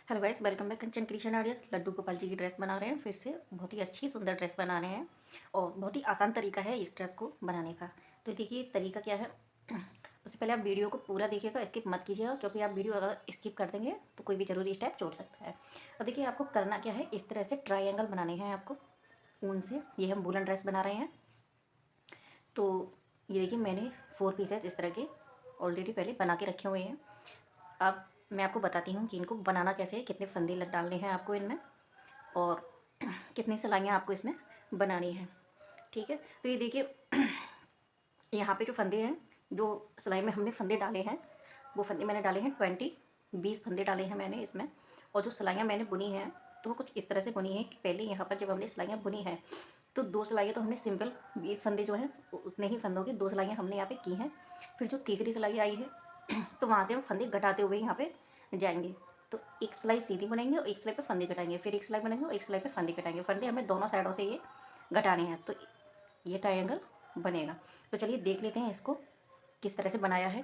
Hello guys, welcome back कंचन creation ideas. Laddu Gopal ji की dress बना रहे हैं फिर से। बहुत ही अच्छी सुंदर ड्रेस बना रहे हैं और बहुत ही आसान तरीका है इस ड्रेस को बनाने का। तो देखिए तरीका क्या है। उससे पहले आप वीडियो को पूरा देखिएगा, स्किप मत कीजिएगा, क्योंकि आप वीडियो अगर स्किप कर देंगे तो कोई भी ज़रूरी स्टेप छोड़ सकता है। और देखिए आपको करना क्या है, इस तरह से ट्राइंगल बनाने हैं आपको ऊन से। ये हम वूलन ड्रेस बना रहे हैं। तो ये देखिए मैंने 4 पीसेस इस तरह के ऑलरेडी पहले बना के रखे हुए हैं। अब मैं आपको बताती हूँ कि इनको बनाना कैसे है, कितने फंदे डालने हैं आपको इनमें और कितनी सिलाइयाँ आपको इसमें बनानी है। ठीक है, तो ये देखिए यहाँ पे जो फंदे हैं, जो सिलाई में हमने फंदे डाले हैं, वो फंदे मैंने डाले हैं 20 फंदे डाले हैं मैंने इसमें। और जो सिलाइयाँ मैंने बुनी हैं तो वो कुछ इस तरह से बुनी है कि पहले यहाँ पर जब हमने सिलाइयाँ बुनी हैं तो 2 सिलाइयाँ तो हमने सिंपल 20 फंदे जो हैं उतने ही फंदों की 2 सिलाइयाँ हमने यहाँ पे की हैं। फिर जो तीसरी सिलाई आई है तो वहाँ से हम फंदे घटाते हुए यहाँ पे जाएंगे। तो एक सिलाई सीधी बुनेंगे और एक सिलाई पे फंदे घटाएंगे, फिर एक सिलाई बनाएंगे और एक सिलाई पे फंदे घटाएंगे। फंदे हमें दोनों साइडों से ये घटाने हैं, तो ये ट्रायंगल बनेगा। तो चलिए देख लेते हैं इसको किस तरह से बनाया है।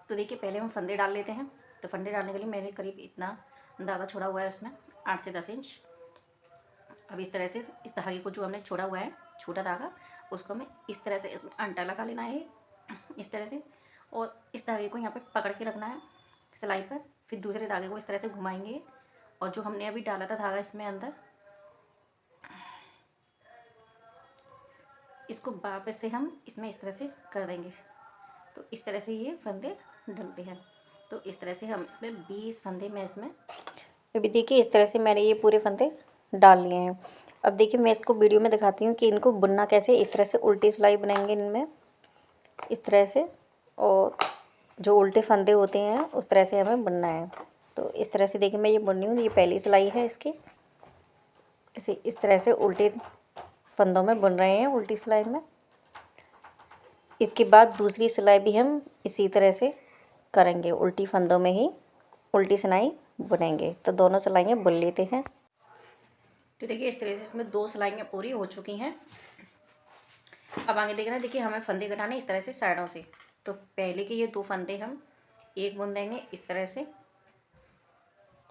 तो देखिए पहले हम फंदे डाल लेते हैं। तो फंदे डालने के लिए मैंने करीब इतना धागा छोड़ा हुआ है उसमें 8 से 10 इंच। अब इस तरह से इस धागे को जो हमने छोड़ा हुआ है छोटा धागा, उसको हमें इस तरह से इसमें अंटा लगा लेना है इस तरह से। और इस धागे को यहाँ पे पकड़ के रखना है सिलाई पर। फिर दूसरे धागे को इस तरह से घुमाएंगे और जो हमने अभी डाला था धागा इसमें अंदर, इसको वापस से हम इसमें इस तरह से कर देंगे। तो इस तरह से ये फंदे डलते हैं। तो इस तरह से हम इसमें 20 फंदे मैं इसमें, अभी देखिए इस तरह से मैंने ये पूरे फंदे डाल लिए हैं। अब देखिए मैं इसको वीडियो में दिखाती हूँ कि इनको बुनना कैसे। इस तरह से उल्टी सिलाई बनाएंगे इनमें इस तरह से, और जो उल्टे फंदे होते हैं उस तरह से हमें बुनना है। तो इस तरह से देखिए मैं ये बुन रही हूँ, ये पहली सिलाई है इसकी। इसे इस तरह से उल्टे फंदों में बुन रहे हैं, उल्टी सिलाई में। इसके बाद दूसरी सिलाई भी हम इसी तरह से करेंगे, उल्टी फंदों में ही उल्टी सिलाई बुनेंगे। तो दोनों सिलाइयाँ बुन लेते हैं। तो देखिए इस तरह से इसमें 2 सिलाइयाँ पूरी हो चुकी हैं। अब आगे देखना, देखिए हमें फंदे घटाने इस तरह से साइडों से। तो पहले के ये 2 फंदे हम एक बुन देंगे इस तरह से,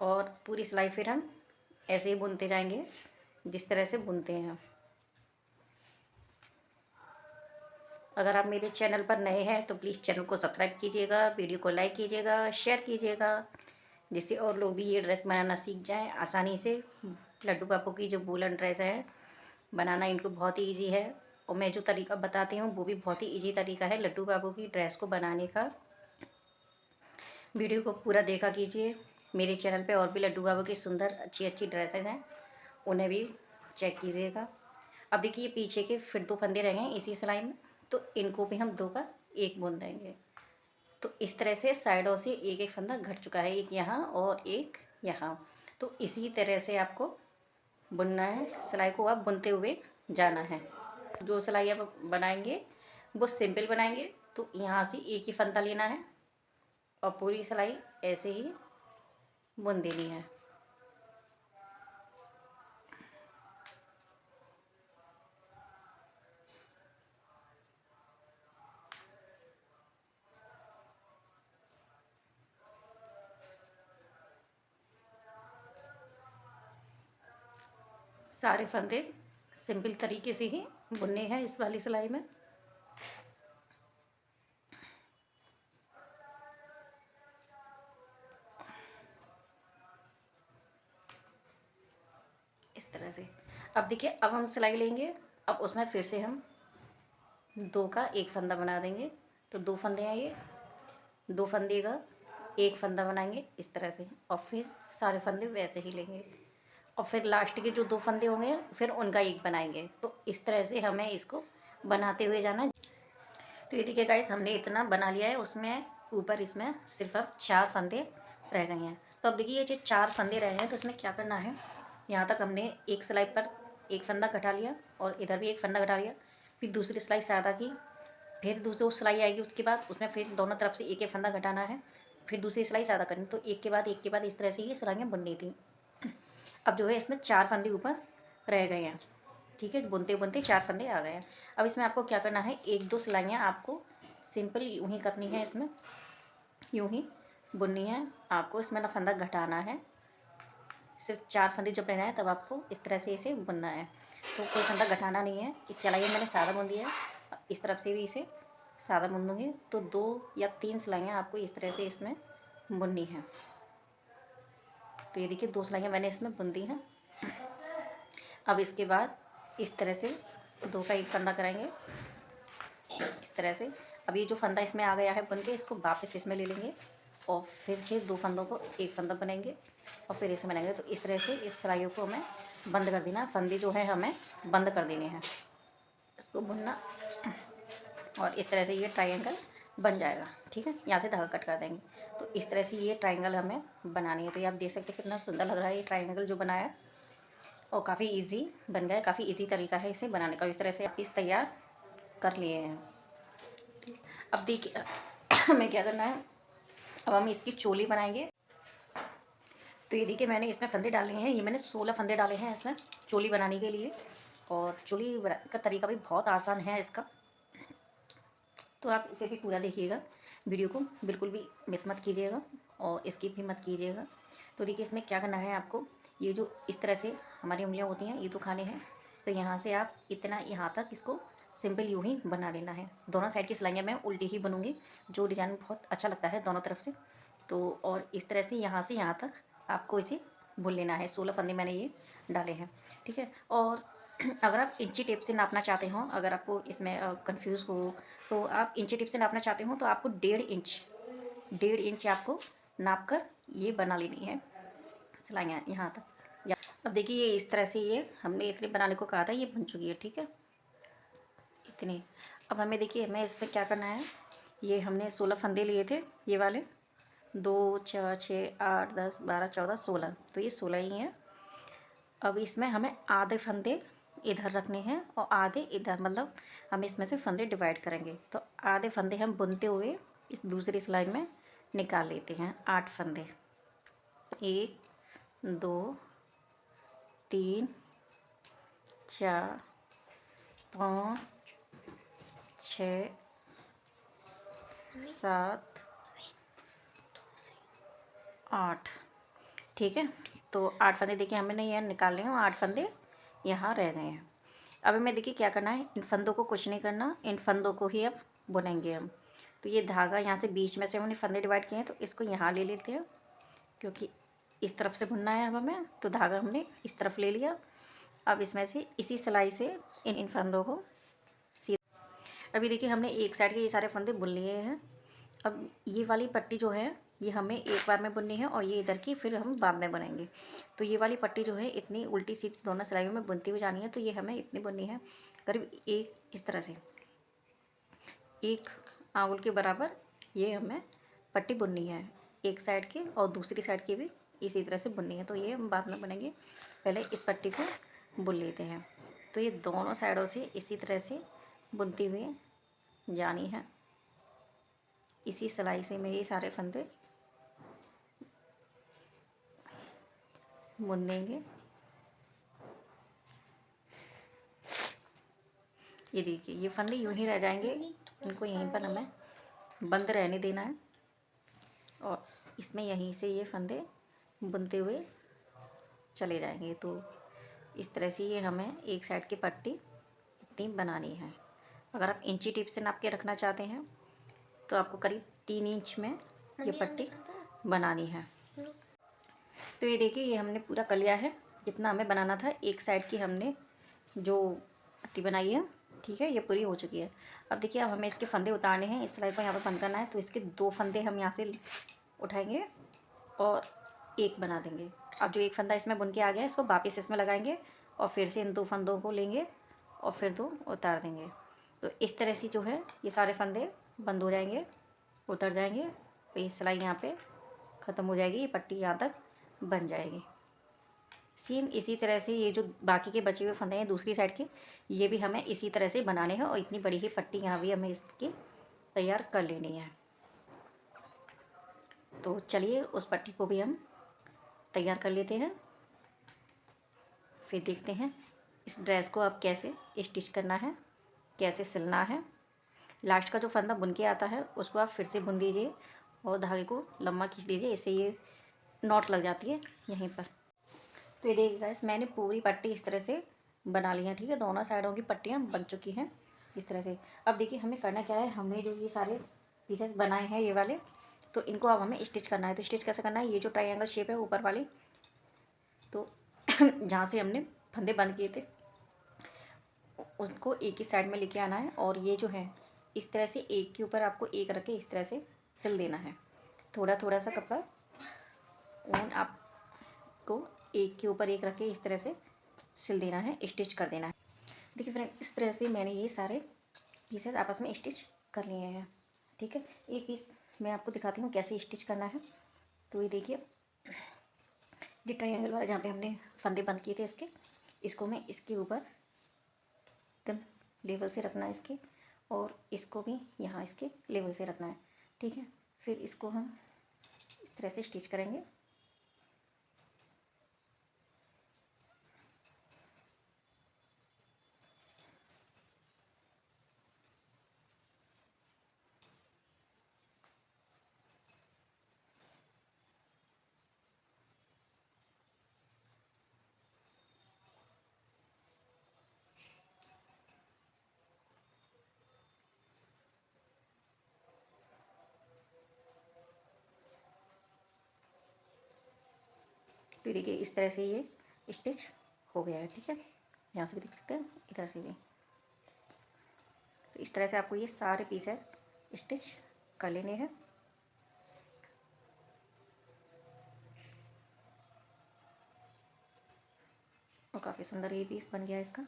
और पूरी सिलाई फिर हम ऐसे ही बुनते जाएंगे जिस तरह से बुनते हैं हम। अगर आप मेरे चैनल पर नए हैं तो प्लीज़ चैनल को सब्सक्राइब कीजिएगा, वीडियो को लाइक कीजिएगा, शेयर कीजिएगा, जिससे और लोग भी ये ड्रेस बनाना सीख जाएं आसानी से। लड्डू बापू की जो वूलन ड्रेस है बनाना इनको बहुत ही ईजी है, और मैं जो तरीका बताती हूँ वो भी बहुत ही ईजी तरीका है लड्डू बापू की ड्रेस को बनाने का। वीडियो को पूरा देखा कीजिए। मेरे चैनल पे और भी लड्डू बाबू की सुंदर अच्छी अच्छी ड्रेसेस हैं, उन्हें भी चेक कीजिएगा। अब देखिए पीछे के फिर 2 फंदे रह गए इसी सिलाई में, तो इनको भी हम 2 का 1 बुन देंगे। तो इस तरह से साइडों से एक एक फंदा घट चुका है, एक यहाँ और एक यहाँ। तो इसी तरह से आपको बुनना है, सिलाई को आप बुनते हुए जाना है। जो सिलाई आप बनाएंगे वो सिंपल बनाएंगे, तो यहाँ से एक ही फंदा लेना है और पूरी सिलाई ऐसे ही बुन देनी है। सारे फंदे सिंपल तरीके से ही बुनने हैं इस वाली सिलाई में। इस तरह से अब देखिए, अब हम सिलाई लेंगे। अब उसमें फिर से हम 2 का 1 फंदा बना देंगे। तो 2 फंदे हैं ये, 2 फंदे का 1 फंदा बनाएंगे इस तरह से, और फिर सारे फंदे वैसे ही लेंगे, और फिर लास्ट के जो 2 फंदे होंगे फिर उनका 1 बनाएंगे। तो इस तरह से हमें इसको बनाते हुए जाना है। तो ये देखिए गाइस, हमने इतना बना लिया है। उसमें ऊपर इसमें सिर्फ अब 4 फंदे रह गए हैं। तो अब देखिए ये जो 4 फंदे रह गए हैं तो इसमें क्या करना है, यहाँ तक हमने एक सिलाई पर 1 फंदा घटा लिया और इधर भी 1 फंदा घटा लिया। फिर दूसरी सिलाई सादा की, फिर दूसरी सिलाई आएगी उसके बाद, उसमें फिर दोनों तरफ से एक एक फंदा घटाना है। फिर दूसरी सिलाई सादा करनी। तो एक के बाद एक के बाद इस तरह से ये सिलाइयाँ बुननी थी। अब जो है इसमें 4 फंदे ऊपर रह गए हैं। ठीक है, बुनते बुनते 4 फंदे आ गए हैं। अब इसमें आपको क्या करना है, 1-2 सिलाइयाँ आपको सिंपल यूँ ही करनी है, इसमें यूँ ही बुननी है आपको। इसमें ना फंदा घटाना है सिर्फ 4 फंदे जब रहना है तब आपको इस तरह से इसे बुनना है। तो कोई फंदा घटाना नहीं है। इस सिलाई मैंने सादा बुन दिया है, इस तरफ से भी इसे सादा बुन दूँगी। तो 2 या 3 सिलाइयाँ आपको इस तरह से इसमें बुननी है। तो ये देखिए 2 सिलाइयाँ मैंने इसमें बुन दी हैं। अब इसके बाद इस तरह से 2 का एक फंदा कराएंगे इस तरह से। अब ये जो फंदा इसमें आ गया है बुन के, इसको वापस इसमें ले लेंगे और फिर 2 फंदों को एक फंदा बनाएंगे और फिर इसमें बनाएंगे। तो इस तरह से इस सिलाइयों को हमें बंद कर देना, फंदे जो है हमें बंद कर देने हैं। इसको बुनना और इस तरह से ये ट्रायंगल बन जाएगा। ठीक है, यहाँ से धागा कट कर देंगे। तो इस तरह से ये ट्रायंगल हमें बनानी है। तो ये आप देख सकते हैं कितना सुंदर लग रहा है ये ट्रायंगल जो बनाया, और काफ़ी इजी बन गया है। काफ़ी इजी तरीका है इसे बनाने का। इस तरह से आप पीस तैयार कर लिए हैं। अब देखिए हमें क्या करना है, अब हम इसकी चोली बनाएंगे। तो ये देखिए मैंने इसमें फंदे डाले हैं, ये मैंने 16 फंदे डाले हैं इसमें चोली बनाने के लिए। और चोली का तरीका भी बहुत आसान है इसका। तो आप इसे भी पूरा देखिएगा, वीडियो को बिल्कुल भी मिस मत कीजिएगा और स्किप भी मत कीजिएगा। तो देखिए इसमें क्या करना है आपको, ये जो इस तरह से हमारी उंगलियां होती हैं ये तो खाने हैं। तो यहाँ से आप इतना यहाँ तक इसको सिंपल यूँ ही बना लेना है। दोनों साइड की सिलाइयाँ मैं उल्टी ही बनूँगी, जो डिज़ाइन बहुत अच्छा लगता है दोनों तरफ से। तो और इस तरह से यहाँ तक आपको इसे बुन लेना है। 16 फंदे मैंने ये डाले हैं। ठीक है, और अगर आप इंची टेप से नापना चाहते हो, अगर आपको इसमें कंफ्यूज हो, तो आप इंची टेप से नापना चाहते हो तो आपको 1.5 इंच आपको नाप कर ये बना लेनी है सिलाइयाँ यहाँ तक। या अब देखिए ये इस तरह से ये हमने इतने बनाने को कहा था, ये बन चुकी है। ठीक है, इतनी। अब हमें देखिए हमें इसमें क्या करना है, ये हमने 16 फंदे लिए थे, ये वाले 2 4 6 8 10 12 14 16, तो ये 16 ही हैं। अब इसमें हमें आधे फंदे इधर रखने हैं और आधे इधर, मतलब हम इसमें से फंदे डिवाइड करेंगे। तो आधे फंदे हम बुनते हुए इस दूसरी सिलाई में निकाल लेते हैं। 8 फंदे, 1 2 3 4 5 6 7 8। ठीक है, तो 8 फंदे देखिए हमने यहाँ निकाल लिए हैं, 8 फंदे यहाँ रह गए हैं। अब हमें देखिए क्या करना है, इन फंदों को कुछ नहीं करना, इन फंदों को ही अब बुनेंगे हम। तो ये धागा यहाँ से बीच में से हमने फंदे डिवाइड किए हैं, तो इसको यहाँ ले लेते हैं, क्योंकि इस तरफ से बुनना है अब हमें। तो धागा हमने इस तरफ ले लिया। अब इसमें से इसी सिलाई से इन फंदों को अभी देखिए हमने एक साइड के ये सारे फंदे बुन लिए हैं। अब ये वाली पट्टी जो है ये हमें एक बार में बुननी है और ये इधर की फिर हम बाद में बुनेंगे। तो ये वाली पट्टी जो है इतनी उल्टी सीधी दोनों सिलाइयों में बुनती हुई जानी है। तो ये हमें इतनी बुननी है, करीब एक इस तरह से 1 आंगुल के बराबर ये हमें पट्टी बुननी है, एक साइड की और दूसरी साइड की भी इसी तरह से बुननी है। तो ये हम बाद में बुनेंगे, पहले इस पट्टी को बुन लेते हैं। तो ये दोनों साइडों से इसी तरह से बुनती हुई जानी है। इसी सिलाई से मैं ये सारे फंदे बुन देंगे। ये देखिए ये फंदे यूं ही रह जाएंगे, इनको यहीं पर हमें बंद रहने देना है और इसमें यहीं से ये फंदे बुनते हुए चले जाएंगे। तो इस तरह से ये हमें एक साइड की पट्टी इतनी बनानी है। अगर आप इंची टिप से नाप के रखना चाहते हैं तो आपको करीब 3 इंच में ये पट्टी बनानी है। तो ये देखिए ये हमने पूरा कर लिया है जितना हमें बनाना था। एक साइड की हमने जो पट्टी बनाई है, ठीक है, ये पूरी हो चुकी है। अब देखिए अब हमें इसके फंदे उतारने हैं, इस सिलाई को यहाँ पर बंद करना है। तो इसके 2 फंदे हम यहाँ से उठाएंगे और एक बना देंगे। अब जो एक फंदा इसमें बुन के आ गया है इसको वापस इसमें लगाएंगे और फिर से इन 2 फंदों को लेंगे और फिर 2 उतार देंगे। तो इस तरह से जो है ये सारे फंदे बंद हो जाएंगे, उतर जाएंगे। तो ये सिलाई यहाँ पे ख़त्म हो जाएगी, ये पट्टी यहाँ तक बन जाएगी। सेम इसी तरह से ये जो बाकी के बचे हुए फंदे हैं दूसरी साइड के, ये भी हमें इसी तरह से बनाने हैं और इतनी बड़ी ही पट्टी यहाँ भी हमें इसकी तैयार कर लेनी है। तो चलिए उस पट्टी को भी हम तैयार कर लेते हैं, फिर देखते हैं इस ड्रेस को आप कैसे स्टिच करना है, कैसे सिलना है। लास्ट का जो फंदा बुन के आता है उसको आप फिर से बुन दीजिए और धागे को लंबा खींच दीजिए, इससे ये नॉट लग जाती है यहीं पर। तो ये देखिए गाइस, मैंने पूरी पट्टी इस तरह से बना ली है, ठीक है। दोनों साइडों की पट्टियाँ बन चुकी हैं इस तरह से। अब देखिए हमें करना क्या है, हमने जो ये सारे पीसेस बनाए हैं ये वाले, तो इनको अब हमें स्टिच करना है। तो स्टिच कैसे करना है, ये जो ट्रायंगल शेप है ऊपर वाली, तो जहाँ से हमने फंदे बंद किए थे उसको एक ही साइड में लेके आना है, और ये जो है इस तरह से एक के ऊपर आपको एक रख के इस तरह से सिल देना है। थोड़ा थोड़ा सा कपड़ा ऊन आपको एक के ऊपर एक रख के इस तरह से सिल देना है, स्टिच कर देना है। देखिए फ्रेंड, इस तरह से मैंने ये सारे पीसेस आपस में स्टिच कर लिए हैं, ठीक है। एक पीस मैं आपको दिखाती हूँ कैसे स्टिच करना है। तो ये देखिए, ये ट्रायंगल वाला जहाँ पे हमने फंदे बंद किए थे इसको मैं इसके ऊपर एकदम लेवल से रखना है इसके, और इसको भी यहाँ इसके लेवल से रखना है, ठीक है। फिर इसको हम इस तरह से स्टिच करेंगे। तो देखिए इस तरह से ये स्टिच हो गया है, ठीक है। यहाँ से भी देख सकते हैं, इधर से भी। तो इस तरह से आपको ये सारे पीसेस स्टिच कर लेने हैं। और काफ़ी सुंदर ये पीस बन गया इसका।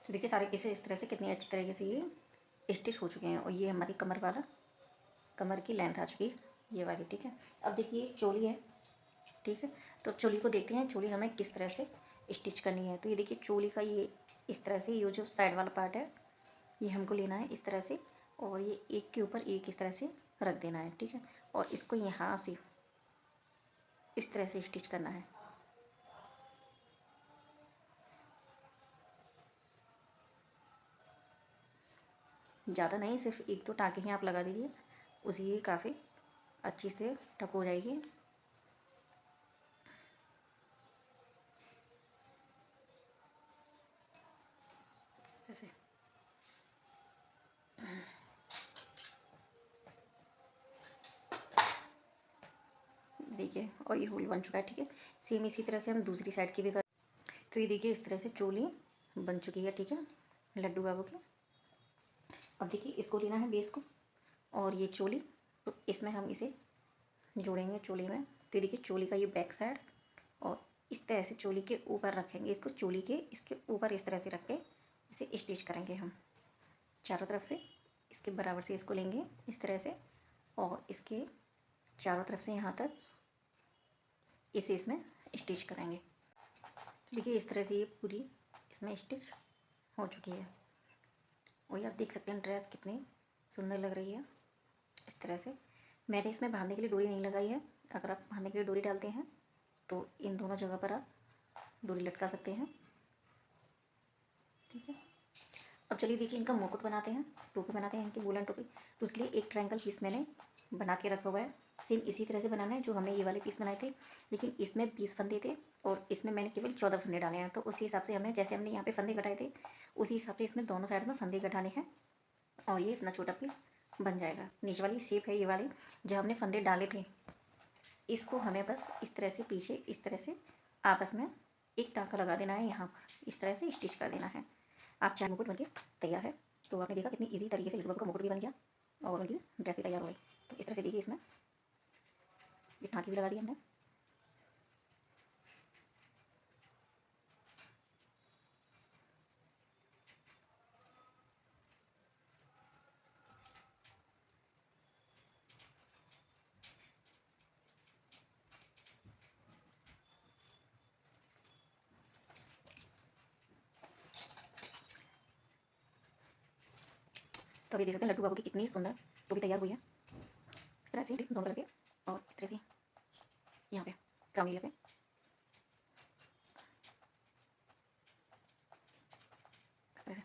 तो देखिए सारे पीसेस इस तरह से कितनी अच्छी तरीके से ये स्टिच हो चुके हैं, और ये हमारी कमर वाला, कमर की लेंथ आ चुकी है ये वाली, ठीक है। अब देखिए चोली है, ठीक है। तो चोली को देखते हैं, चोली हमें किस तरह से स्टिच करनी है। तो ये देखिए चोली का ये इस तरह से, ये जो साइड वाला पार्ट है ये हमको लेना है इस तरह से, और ये एक के ऊपर एक इस तरह से रख देना है, ठीक है। और इसको यहाँ से इस तरह से स्टिच करना है। ज़्यादा नहीं, सिर्फ एक दो टाँके ही आप लगा दीजिए, उसी ही काफ़ी अच्छी से टक हो जाएगी। ऐसे देखिए, और ये होल बन चुका है, ठीक है। सेम इसी तरह से हम दूसरी साइड की भी कर। तो ये देखिए इस तरह से चोली बन चुकी है, ठीक है, लड्डू बाबू की। अब देखिए इसको लेना है बेस को, और ये चोली, तो इसमें हम इसे जोड़ेंगे चोली में। तो ये देखिए चोली का ये बैक साइड, और इस तरह से चोली के ऊपर रखेंगे इसको, चोली के इसके ऊपर इस तरह से रख के इसे स्टिच करेंगे हम चारों तरफ से। इसके बराबर से इसको लेंगे इस तरह से, और इसके चारों तरफ से यहाँ तक इसे इसमें स्टिच करेंगे। देखिए इस तरह से ये पूरी इसमें स्टिच हो चुकी है, और ये आप देख सकते हैं ड्रेस कितनी सुंदर लग रही है इस तरह से। मैंने इसमें बांधने के लिए डोरी नहीं लगाई है। अगर आप बांधने के लिए डोरी डालते हैं तो इन दोनों जगह पर आप डोरी लटका सकते हैं, ठीक है। अब चलिए देखिए इनका मुकुट बनाते हैं, टोपी बनाते हैं इनकी, वूलन टोपी। तो उसके लिए एक ट्रायंगल पीस मैंने बना के रखा हुआ है। सेम इसी तरह से बनाना है जो हमने ये वाले पीस बनाए थे, लेकिन इसमें 20 फंदे थे और इसमें मैंने केवल 14 फंदे डाले हैं। तो उसी हिसाब से हमें, जैसे हमने यहाँ पे फंदे कटाए थे उसी हिसाब से इसमें दोनों साइड में फंदे कटाने हैं, और ये इतना छोटा पीस बन जाएगा। नीचे वाली शेप है ये वाली, जो हमने फंदे डाले थे इसको हमें बस इस तरह से पीछे इस तरह से आपस में एक टाँका लगा देना है, यहाँ पर इस तरह से स्टिच कर देना है। आप चाय मुकुट बनके तैयार है। तो आपने देखा कितनी इजी तरीके से लड्डू बाबू का मुकुट भी बन गया और उनकी ड्रेस भी तैयार हो गई। तो इस तरह से देखिए इसमें ये टाँकी भी लगा दी हमने। तो अभी देख सकते हैं लड्डू बाबू की कितनी सुंदर टोपी तैयार हुई है। इस तरह से दोनों करके, और इस तरह से यहाँ पे कामलिया पे इस तरह से।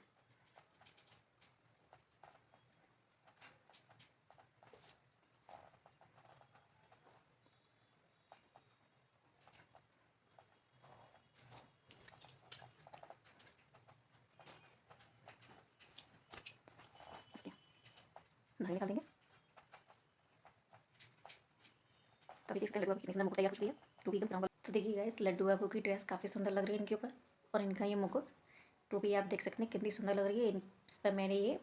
धागे निकाल देंगे। तो अभी देख सकते हैं लड्डू बाबू कितनी सुंदर मुकुट तैयार हो चुकी है, टोपी एकदम ब्राउन। तो देखिए गाइस, लड्डू बाबू की ड्रेस काफ़ी सुंदर लग रही है इनके ऊपर, और इनका ये मुकुट, टोपी आप देख सकते हैं कितनी सुंदर लग रही है। इस पर मैंने ये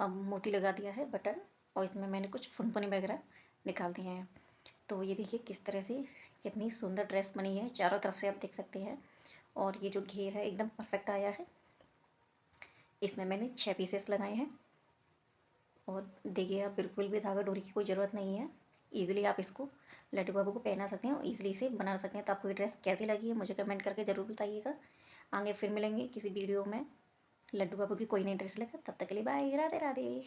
मोती लगा दिया है बटन, और इसमें मैंने कुछ फुनफुने वगैरह निकाल दिए हैं। तो ये देखिए किस तरह से कितनी सुंदर ड्रेस बनी है, चारों तरफ से आप देख सकते हैं। और ये जो घेर है एकदम परफेक्ट आया है। इसमें मैंने 6 पीसेस लगाए हैं, और देखिए आप बिल्कुल भी धागा डोरी की कोई ज़रूरत नहीं है। ईज़िली आप इसको लड्डू बाबू को पहना सकते हैं और ईज़िली इसे बना सकते हैं। तो आपको ये ड्रेस कैसी लगी है मुझे कमेंट करके ज़रूर बताइएगा। आगे फिर मिलेंगे किसी वीडियो में लड्डू बाबू की कोई नई ड्रेस लेकर। तब तक के लिए बाय, राधे राधे।